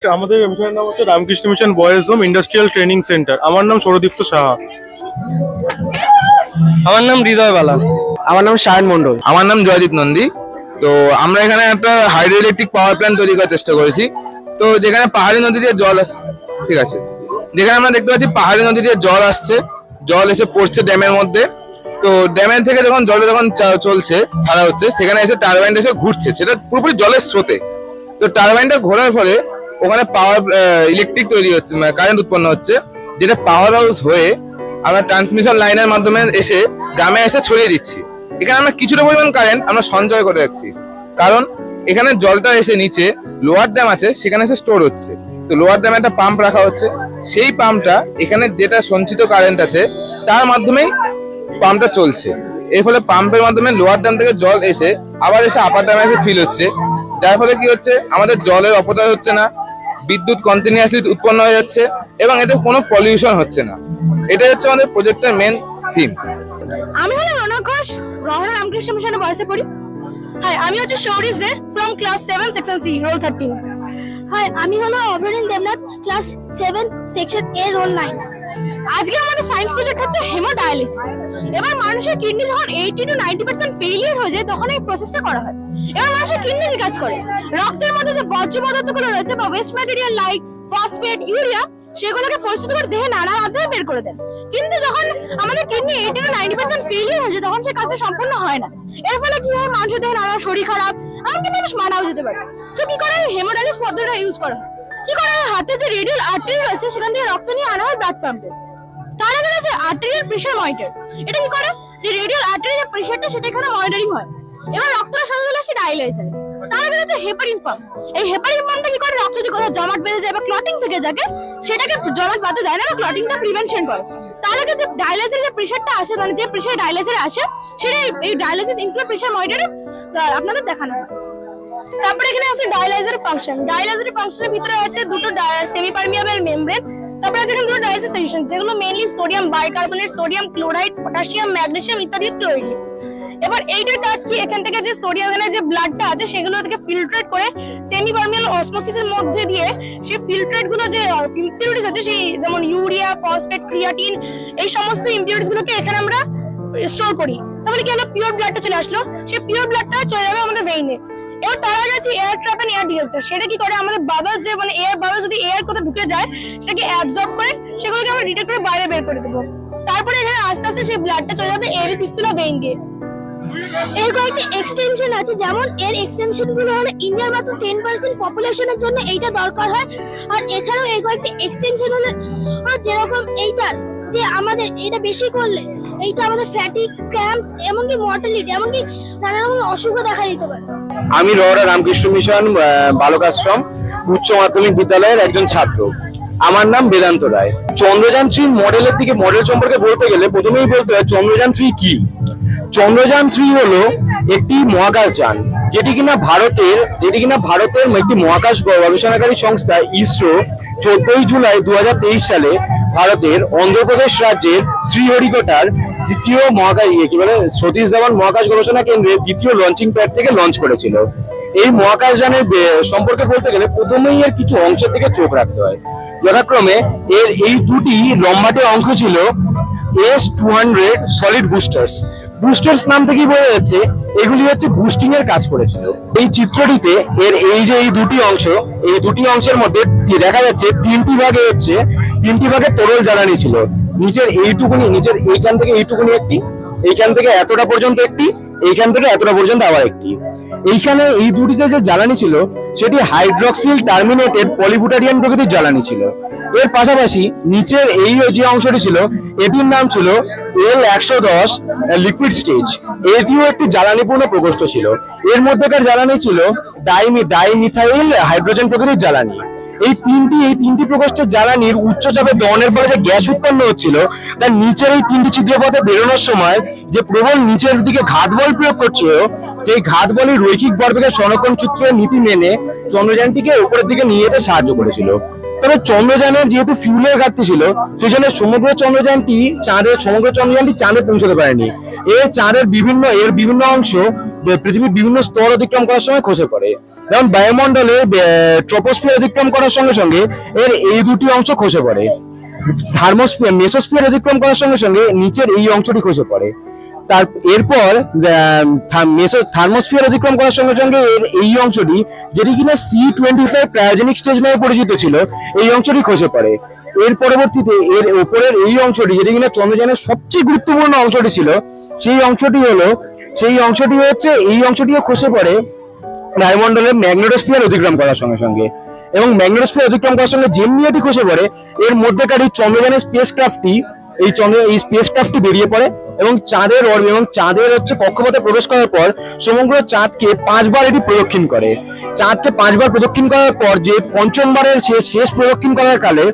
আমাদের মিশনের নাম হচ্ছে Ramakrishna mission boys home industrial training centre. আমার নাম সৌরদীপ্ত সাহা। আমার নাম হৃদয় বালা। আমার নাম সায়ন মন্ডল। আমার নাম জয়দীপ নন্দী। তো আমরা এখানে একটা হাইড্রো ইলেকট্রিক পাওয়ার প্ল্যান্ট তৈরি করার চেষ্টা করেছি। তো যেখানে পাহাড়ি নদী দিয়ে জল আসছে, ঠিক আছে, যেখানে আমরা দেখতে পাচ্ছি পাহাড়ি নদী দিয়ে জল আসছে, জল এসে পড়ছে ড্যামের মধ্যে। তো ড্যামের থেকে যখন জলটা যখন চলছে, ছাড়া হচ্ছে, সেখানে এসে টারবাইনটা এসে ঘুরছে, সেটা পুরোপুরি জলের স্রোতে। তো টারবাইনটা ঘোরার ফলে ওখানে পাওয়ার ইলেকট্রিক তৈরি হচ্ছে, মানে কারেন্ট উৎপন্ন হচ্ছে, যেটা পাওয়ার হাউস হয়ে আমরা ট্রান্সমিশন লাইনের মাধ্যমে এসে গ্রামে এসে ছড়িয়ে দিচ্ছি। এখানে আমরা কিছুটা পরিমাণ কারেন্ট আমরা সঞ্চয় করে রাখছি, কারণ এখানে জলটা এসে নিচে লোয়ার ড্যাম আছে, সেখানে এসে স্টোর হচ্ছে। তো লোয়ার ড্যামে একটা পাম্প রাখা হচ্ছে, সেই পাম্পটা এখানে যেটা সঞ্চিত কারেন্ট আছে তার মাধ্যমেই পাম্পটা চলছে। এর ফলে পাম্পের মাধ্যমে লোয়ার ড্যাম থেকে জল এসে আবার এসে আপার ড্যামে এসে ফিল হচ্ছে, যার ফলে কি হচ্ছে, আমাদের জলের অপচয় হচ্ছে না, বিদ্যুৎ কন্টিনিউয়াসলি উৎপন্ন হয়ে যাচ্ছে এবং এতে কোনো পলিউশন হচ্ছে না। এটাই হচ্ছে আমাদের প্রজেক্টের মেন থিম। আমি হলো রৌনক ঘোষ, রহনা রামকৃষ্ণ মিশনে বয়সে পড়ি। হাই, আমি হচ্ছে Shourish Dey from class 7 section C roll 13। Hi, আমি হলো Abhrin Debnath, class 7 section A roll 9। আজকে আমাদের সায়েন্স প্রজেক্ট হচ্ছে হেমোডায়ালিসিস। এবার মানুষের কিডনি যখন 80 to 90% ফেলিয়ার হয়ে যায় তখন এই প্রসেসটা করা হয়। এবার মানুষের কিডনি কি কাজ করে, রক্তের মধ্যে যে বর্জ্য পদার্থগুলো রয়েছে বা West material like phosphate, urea, সেগুলোকে পরিশোধ করে দেহে নানা মাধ্যমে বের করে দেন। কিন্তু যখন আমাদের কিডনি 80 to 90% ফেলিয়ার হয়ে যায় তখন সে কাজটা সম্পূর্ণ হয় না। এর ফলে কি হয়, মানুষের দেহে নানা শরীর খারাপ, এমনকি মানুষ মারাও যেতে পারে। সো কি করে হেমোডায়ালিসিস পদ্ধতিটা ইউজ করা হয়, কি করে হাতে যে রেডিয়াল আর্টারি রয়েছে সেখান থেকে রক্ত নিয়ে আনা হয় ব্লাড পাম্পে। তার আগে আছে আর্টেরিয়াল প্রেসার মনিটর। এটা কি করে, যে রেডিয়াল আর্টারির প্রেসারটা সেটা এখানে মনিটরিং হয়। এবার রক্তটা সাথে সাথে আসে ডায়ালাইজার। তার আগে আছে হেপারিন পাম্প। এই হেপারিন পাম্পটা কি করে, রক্ত যদি কোথাও জমাট বেঁধে যায় বা ক্লটিং থেকে থাকে সেটাকে জমাট বাঁধতে দেয় না, ক্লটিংটা প্রিভেনশন করে। তার আগে যে ডায়ালাইজারের যে প্রেসারটা আসে, মানে যে প্রেসার ডায়ালাইজারে আসে, সেটা এই ডায়ালাইসিস ইনফ্লো প্রেসার মনিটরে আপনাদের দেখানো হয়। তারপরে এখানে আছে ডায়ালাইজার ফাংশন। ডায়ালাইজার ফাংশনের ভিতরে আছে দুটো সেমি পারমিয়েবল মেমব্রেন। তারপরে আছে এখানে দুটো ডায়ালাইসিস সেকশন, যেগুলো mainly sodium bicarbonate, sodium chloride, potassium, magnesium ইত্যাদি তৈরি। এবার এইটার কাজ কি, এখান থেকে যে সোডিয়াম এখানে যে ব্লাডটা আছে সেগুলো থেকে ফিল্ট্রেট করে সেমি পারমিয়েবল অসমোসিসের মধ্যে দিয়ে সেই ফিল্ট্রেট গুলো যে ইম্পিউরিটিস আছে, সেই যেমন ইউরিয়া, ফসফেট, ক্রিয়াটিন, এই সমস্ত ইম্পিউরিটিস গুলোকে এখানে আমরা স্টোর করি। তাহলে কি হলো, পিওর ব্লাডটা চলে আসলো, সেই পিওর ব্লাডটা চলে যাবে আমাদের ভেইনে। এবার তার আগে আছে air trap and air detector. সেটা কি করে, আমাদের বাবলস যে মানে এয়ার বাবলস যদি এয়ার কোথাও ঢুকে যায় সেটাকে অ্যাবজর্ব করে সেগুলোকে আমরা ডিটেক্ট করে বাইরে বের করে দেবো। তারপরে এখানে আস্তে আস্তে সেই ব্লাডটা চলে যাবে এভি পিস্তুলা ভেইন দিয়ে। এর কয়েকটি এক্সটেনশন আছে, যেমন এর এক্সটেনশন গুলো হলো ইন্ডিয়ার মাত্র 10% পপুলেশনের জন্য এইটা দরকার হয়। আর এছাড়াও এর কয়েকটি এক্সটেনশন হলো যেরকম এইটার যে আমাদের এটা বেশি করলে এইটা আমাদের ফ্যাটিক, ক্র্যাম্পস, এমনকি মর্টালিটি, এমনকি নানা রকম অসুখও দেখা দিতে পারে। আমি রহরা রামকৃষ্ণ মিশন বালক আশ্রম উচ্চ মাধ্যমিক বিদ্যালয়ের একজন ছাত্র। আমার নাম বেদান্ত রায়। চন্দ্রযান 3 মডেলের দিকে, মডেল সম্পর্কে বলতে গেলে প্রথমেই বলতে হয় চন্দ্রযান 3 কি। চন্দ্রযান 3 হলো একটি মহাকাশ যান, যেটি কিনা ভারতের একটি মহাকাশ গবেষণাকারী সংস্থা ইসরো 14 জুলাই 2023 সালে ভারতের অন্ধ্রপ্রদেশ রাজ্যের শ্রীহরিকোটার দ্বিতীয় মহাকাশ সতীশ ধাওয়ান মহাকাশ গবেষণা কেন্দ্রের দ্বিতীয় লঞ্চিং প্যাড থেকে লঞ্চ করেছিল। এই মহাকাশ যানের সম্পর্কে বলতে গেলে প্রথমেই এর কিছু অংশের দিকে চোখ রাখতে হয়। যথাক্রমে এর এই দুটি লম্বাটে অংশ ছিল S-200 সলিড বুস্টার্স নাম থেকেই বোঝা যাচ্ছে এগুলি হচ্ছে বুস্টিং এর কাজ করেছিল। এই চিত্রটিতে এর এই যে এই দুটি অংশের মধ্যে দেখা যাচ্ছে তিনটি ভাগে তরল জ্বালানি ছিল। নিচের এইখান থেকে এইটুকুনি একটি, এইখান থেকে এতটা পর্যন্ত একটি, এইখান থেকে এতটা পর্যন্ত আবার একটি। এইখানে এই দুটিতে যে জ্বালানি ছিল সেটি হাইড্রক্সিল টার্মিনেটেড পলিবুটারিয়ান প্রকৃতির জ্বালানি ছিল। এর পাশাপাশি নিচের এই যে অংশটি ছিল এটির নাম ছিল L110 লিকুইড স্টেজ। এটিও একটি জ্বালানিপূর্ণ প্রকোষ্ঠ ছিল। এর মধ্যেকার জ্বালানি ছিল ডাইমিথাইল হাইড্রোজেন প্রকৃতির জ্বালানি। এই তিনটি প্রকোষ্ঠের জ্বালানির উচ্চচাপে দহনের ফলে যে গ্যাস উৎপন্ন হচ্ছিল, তার নিচের এই তিনটি ছিদ্রপথে বেরোনোর সময় যে প্রবল নিচের দিকে ঘাত বল প্রয়োগ করছিল, সেই ঘাত বলের রৈখিক ভরবেগের সংরক্ষণ সূত্রের নীতি মেনে চন্দ্রযানটিকে উপরের দিকে নিয়ে যেতে সাহায্য করেছিল। তবে চন্দ্রযানের যেহেতু ফিউলের ঘাটতি ছিল, সেই জন্য সমগ্র চন্দ্রযানটি চাঁদে পৌঁছতে পারেনি। চাঁদের বিভিন্ন অংশ পৃথিবীর বিভিন্ন স্তর অতিক্রম করার সময় খসে পড়ে। যেমন বায়ুমণ্ডলে ট্রপোস্ফিয়ার অতিক্রম করার সঙ্গে সঙ্গে এর এই দুটি অংশ খসে পড়ে। মেসোস্ফিয়ার অতিক্রম করার সঙ্গে সঙ্গে নিচের এই অংশটি খসে পড়ে। এরপর থার্মোস্ফিয়ার অতিক্রম করার সঙ্গে সঙ্গে এর এই অংশটি, যেটি কিনা C25 ক্রায়োজেনিক স্টেজ নামে পরিচিত ছিল, এই অংশটি খসে পড়ে। এর পরবর্তীতে এর উপরের এই অংশটি, যেটি কিনা চন্দ্রযানের সবচেয়ে গুরুত্বপূর্ণ অংশটি ছিল, সেই অংশটিও খসে পড়ে বায়ুমণ্ডলের ম্যাগনেটোস্ফিয়ার অতিক্রম করার সঙ্গে সঙ্গে। এবং ম্যাগনেটোস্ফিয়ার অতিক্রম করার সঙ্গে যেমনি এটি খসে পড়ে, এর মধ্যেকার এই চন্দ্রযানের এই স্পেসক্রাফটটি বেরিয়ে পড়ে এবং চাঁদের কক্ষপথে প্রবেশ করার পর সমগ্র চাঁদকে 5 বার এটি প্রদক্ষিণ করে। চাঁদকে 5 বার প্রদক্ষিণ করার পর যে পঞ্চমবারের শেষ প্রদক্ষিণ করার কালে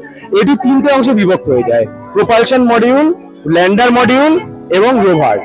এটি 3টে অংশে বিভক্ত হয়ে যায়: প্রোপালশন মডিউল, ল্যান্ডার মডিউল এবং রোভার।